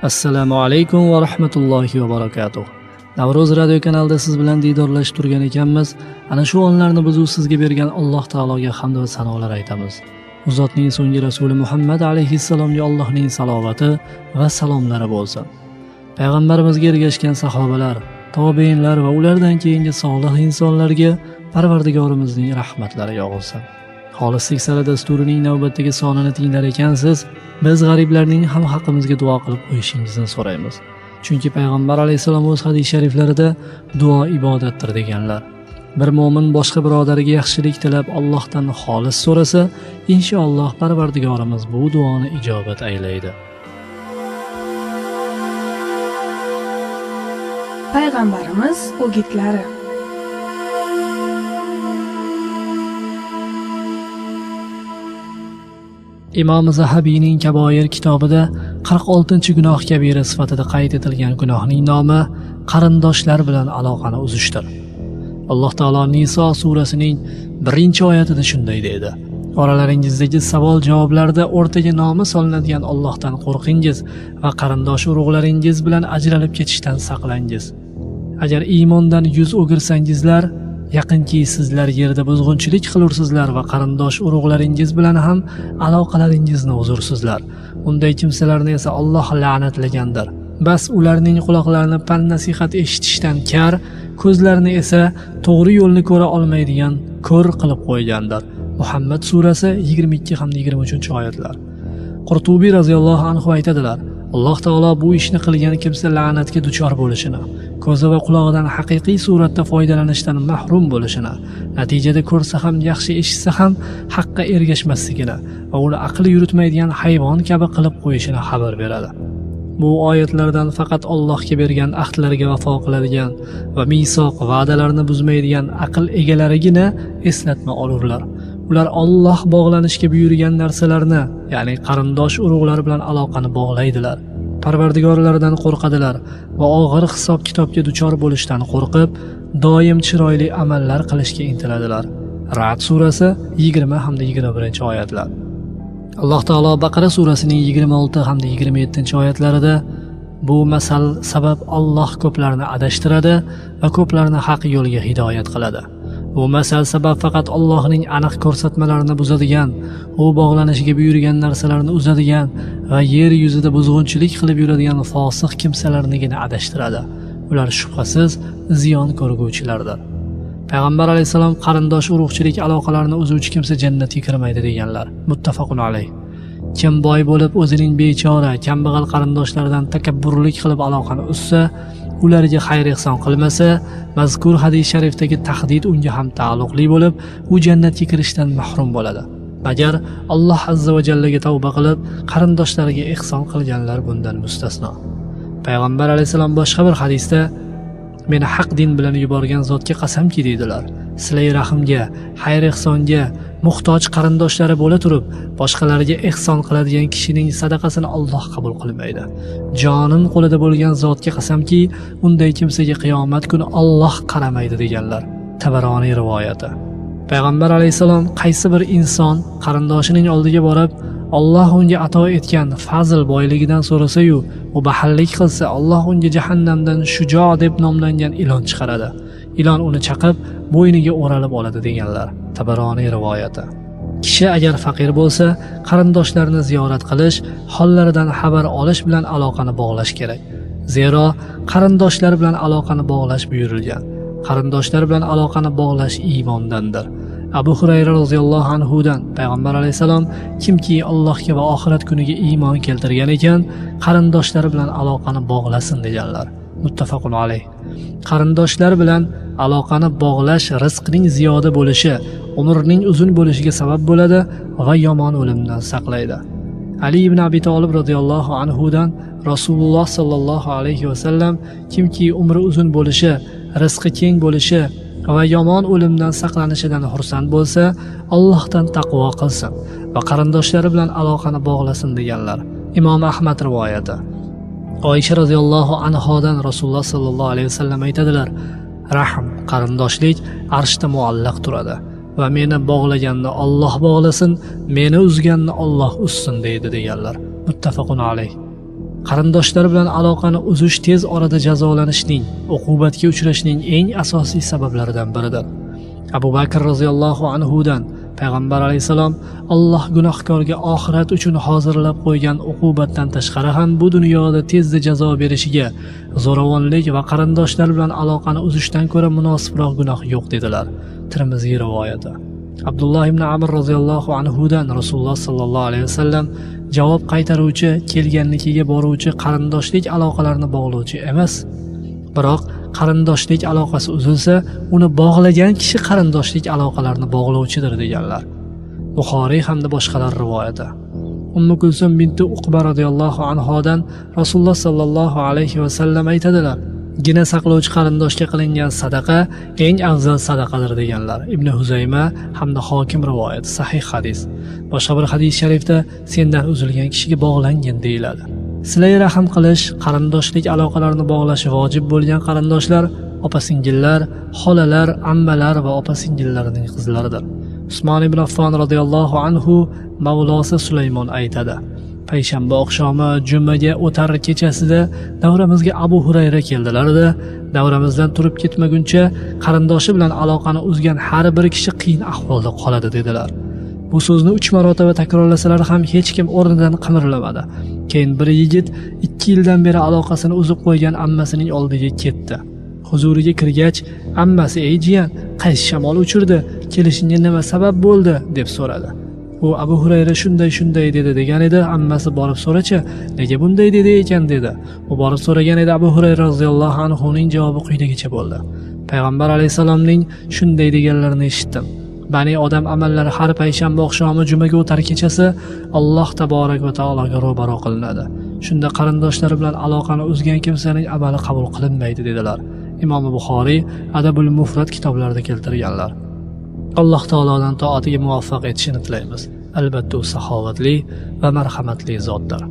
Assalomu alaykum va rahmatullohi va barakatuh. Navro'z radio kanalida siz bilan diydorlashib turgan ekanmiz. Ana shu onlarni biz sizga bergan Alloh taologa hamd va sanolar aytamiz. U zotning so'nggi rasuli Muhammad alayhissalomga Allohning salovati va salomlari bo'lsin. Payg'ambarimizga ergashgan sahobalar, tobiinlar va ulardan keyingi solih insonlarga Parvardigorimizning rahmatlari yog'ilsin. Xolislik sari dasturining navbatdagi sonini tinglar ekansiz. Biz g'ariblarning ham haqqimizga duo qilib qo'yishingizni so'raymiz. Chunki payg'ambar alayhisalom o'z hadis shariflarida duo ibodatdir deganlar. Bir mo'min boshqa birodariga yaxshilik tilab Allohdan xolis so'rasa, inshaalloh Parvardigorimiz bu duoni ijobat aylaydi. Payg'ambarimiz o'gitlari. Imom Zahabiyning Kaboir kitobida 46-gunoh kabira sifatida qayd etilgan gunohning nomi qarindoshlar bilan aloqani uzishdir. Alloh taolo Niso surasining 1-oyatida shunday dedi: Oralaringizdagi savol-javoblarda o'rtaga nomi solinadigan Allohdan qo'rqingiz va qarindosh urug'laringiz bilan ajralib ketishdan saqlangiz. Agar iymondan yuz o'girsangizlar, yaqinki sizlar yerda buzg'unchilik qilursizlar va qarindosh urug'laringiz bilan ham aloqalaringizni uzursizlar. Unday kimsalarni esa Alloh la'natlagandir. Bas ularning quloqlarini pan-nasihat eshitishdan kar, ko'zlarini esa to'g'ri yo'lni ko'ra olmaydigan ko'r qilib qo'ygandir. Muhammad surasi 22 hamda 23-oyatlar. Qurtubiy roziyallohu anhu aytadilar: Alloh taolo bu ishni qilgan kimsa la'natga duchor bo'lishini, ko'zi va qulog'idan haqiqiy suratda foydalanishdan mahrum bo'lishini, natijada ko'rsa ham, yaxshi eshitsa ham haqqa ergashmasligini va uni aqli yuritmaydigan hayvon kabi qilib qo'yishini xabar beradi. Bu oyatlardan faqat Allohga bergan ahdlariga vafo qiladigan va misoq va'dalarni buzmaydigan aql egalarigina eslatma olurlar. Ular Alloh bog'lanishga buyurgan narsalarni, ya'ni qarindosh urug'lar bilan aloqani bog'laydilar. Parvardigorlaridan qo'rqadilar va og'ir hisob-kitobga duchor bo'lishdan qo'rqib, doim chiroyli amallar qilishga intiladilar. Ra'd surasi 20 hamda 21-oyatlar. Alloh taolo Baqara surasining 26 hamda 27-oyatlarida bu masal sabab Alloh ko'plarni adashtiradi va ko'plarni haq yo'lga hidoyat qiladi. Bu masal sabab faqat Allohning aniq ko'rsatmalarini buzadigan, u bog'lanishiga buyurgan narsalarni uzadigan va yer yuzida buzg'unchilik qilib yuradigan fosiq kimsalarnigina adashtiradi. Ular shubhasiz ziyon ko'rguvchilardir. Payg'ambar alayhisalom qarindosh urug'chilik aloqalarini uzuvchi kimsa jannatga kirmaydi deganlar. Muttafaqun alayh. Kim boy bo'lib o'zining bechora, kambag'al qarindoshlaridan takabburlik qilib aloqani uzsa, ularga xayr-ehson qilmasa, mazkur hadis sharifdagi tahdid unga ham taalluqli bo'lib, u jannatga kirishdan mahrum bo'ladi. Agar Alloh azza va jallaga tavba qilib, qarindoshlariga ehson qilganlar bundan mustasno. Payg'ambar alayhisalom boshqa bir hadisda: Meni haq din bilan yuborgan zotga qasamki deydilar, silay rahimga, xayr-ehsonga muhtoj qarindoshlari bo'la turib, boshqalarga ehson qiladigan kishining sadaqasini Alloh qabul qilmaydi. Jonim qo'lida bo'lgan zotga qasamki, unday kimsaga qiyomat kuni Alloh qaramaydi deganlar. Tabaroniy rivoyati. Payg'ambar alayhisalom qaysi bir inson qarindoshining oldiga borib, Alloh unga ato etgan fazl boyligidan so'rasa-yu, u baxillik qilsa, Alloh unga jahannamdan Shujo deb nomlangan ilon chiqaradi. Ilon uni chaqib, bo'yniga o'ralib oladi deganlar. Tabaroniy rivoyati. Kishi agar faqir bo'lsa, qarindoshlarini ziyorat qilish, hollaridan xabar olish bilan aloqani bog'lash kerak. Zero qarindoshlar bilan aloqani bog'lash buyurilgan. Qarindoshlar bilan aloqani bog'lash iymondandir. Abu Hurayra roziyallohu anhudan payg'ambar alayhisalom: Kimki Allohga va oxirat kuniga iymon keltirgan ekan, qarindoshlari bilan aloqani bog'lasin deganlar. Muttafaqun alayh. Qarindoshlar bilan aloqani bog'lash rizqning ziyoda bo'lishi, umrning uzun bo'lishiga sabab bo'ladi va yomon o'limdan saqlaydi. Ali ibn Abi Talib roziyallohu anhudan Rasululloh sallallohu alayhi va sallam: Kimki umri uzun bo'lishi, rizqi keng bo'lishi va yomon o'limdan saqlanishidan xursand bo'lsa, Allohdan taqvo qilsin va qarindoshlari bilan aloqani bog'lasin deganlar. Imom Ahmad rivoyati. Oysha roziyallohu anhodan Rasululloh sallallohu alayhi vasallam aytadilar: Rahm, qarindoshlik arshda muallaq turadi va meni bog'laganni Alloh bog'lasin, meni uzganni Alloh uzsin deydi deganlar. Muttafaqun alayh. qarindoshlar bilan aloqani uzish tez orada jazolanishning, uqubatga uchrashning eng asosiy sabablaridan biridir. Abu Bakr roziyallohu anhudan Payg'ambar alayhisalom Alloh gunohkorga oxirat uchun hozirlab qo'ygan uqubatdan tashqari ham bu dunyoda tezda jazo berishiga zo'ravonlik va qarindoshlar bilan aloqani uzishdan ko'ra munosibroq gunoh yo'q dedilar. Tirmiziy rivoyati. Abdulloh ibn Amr roziyallohu anhudan Rasululloh sallallohu alayhi vasallam javob qaytaruvchi, kelganligiga boruvchi qarindoshlik aloqalarini bog'lovchi emas, biroq qarindoshlik aloqasi uzilsa, uni bog'lagan kishi qarindoshlik aloqalarini bog'lovchidir deganlar. Buxoriy hamda boshqalar rivoyati. Ummu Kulsum binti Uqba radhiyallohu anhodan Rasululloh sallallohu alayhi vasallam aytadilar: "Gina saqlovchi qarindoshga qilingan sadaqa eng afzal sadaqadir" deganlar. Ibn Huzayma hamda Hokim rivoyati, sahih hadis. Boshqa bir hadis sharifda sendan uzilgan kishiga bog'langan deyiladi. Silay rahim qilish, qarindoshlik aloqalarini bog'lashi vojib bo'lgan qarindoshlar opa-singillar, xolalar, ammalar va opa-singillarining qizlaridir. Usmon ibn Affon radhiyallohu anhu mavlosi Sulaymon aytadi: payshanba oqshomi jumaga o'tar kechasida davramizga Abu Hurayra keldilar-da, davramizdan turib ketmaguncha qarindoshi bilan aloqani uzgan har bir kishi qiyin ahvolda qoladi dedilar. Bu so'zni 3 marotaba takrorlasalar ham hech kim o'rnidan qimirlamadi. Keyin bir yigit 2 yildan beri aloqasini uzib qo'ygan ammasining oldiga ketdi. Huzuriga kirgach, ammasi: "Ey jiyan, qaysi shamol uchirdi? Kelishingga nima sabab bo'ldi?" deb so'radi. U Abu Hurayra shunday dedi degan edi. Ammasi: "Borib so'rachi, nega bunday dedi ekan?" dedi. U borib so'ragan edi. Abu Hurayra roziyallohu anhu ning javobi quyidagicha bo'ldi: Payg'ambar alayhisalomning shunday deganlarini eshitdim: Bani odam amallari har payshanba oqshomi jumaga o'tar kechasi Alloh taborak va taologa ro'baro qilinadi. Shunda qarindoshlari bilan aloqani uzgan kimsaning amali qabul qilinmaydi dedilar. Imom Buxoriy Adabul Mufrad kitoblarida keltirganlar. Alloh taolodan toatiga muvaffaq etishini tilaymiz. Albatta u saxovatli va marhamatli zotdir.